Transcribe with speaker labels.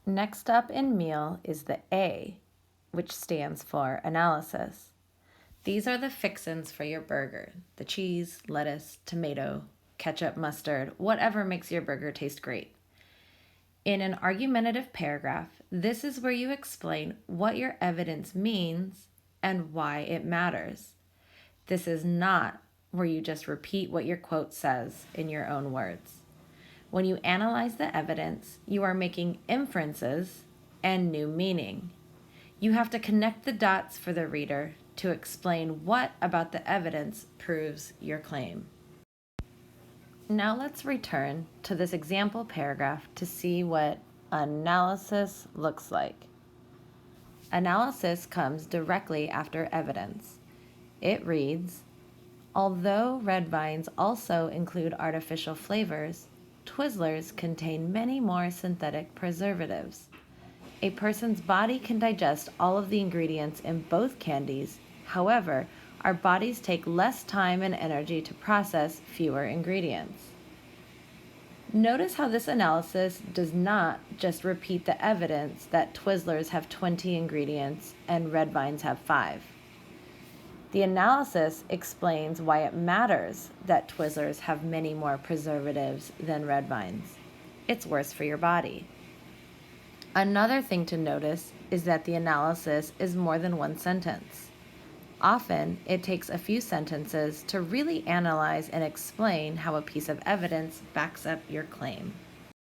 Speaker 1: Next up in meal is the A, which stands for analysis. These are the fixins for your burger: the cheese, lettuce, tomato, ketchup, mustard, whatever makes your burger taste great. In an argumentative paragraph, this is where you explain what your evidence means and why it matters. This is not where you just repeat what your quote says in your own words. When you analyze the evidence, you are making inferences and new meaning. You have to connect the dots for the reader to explain what about the evidence proves your claim. Now let's return to this example paragraph to see what analysis looks like. Analysis comes directly after evidence. It reads, although red vines also include artificial flavors, Twizzlers contain many more synthetic preservatives. A person's body can digest all of the ingredients in both candies. However, our bodies take less time and energy to process fewer ingredients. Notice how this analysis does not just repeat the evidence that Twizzlers have 20 ingredients and red vines have 5. The analysis explains why it matters that Twizzlers have many more preservatives than red vines. It's worse for your body. Another thing to notice is that the analysis is more than one sentence. Often, it takes a few sentences to really analyze and explain how a piece of evidence backs up your claim.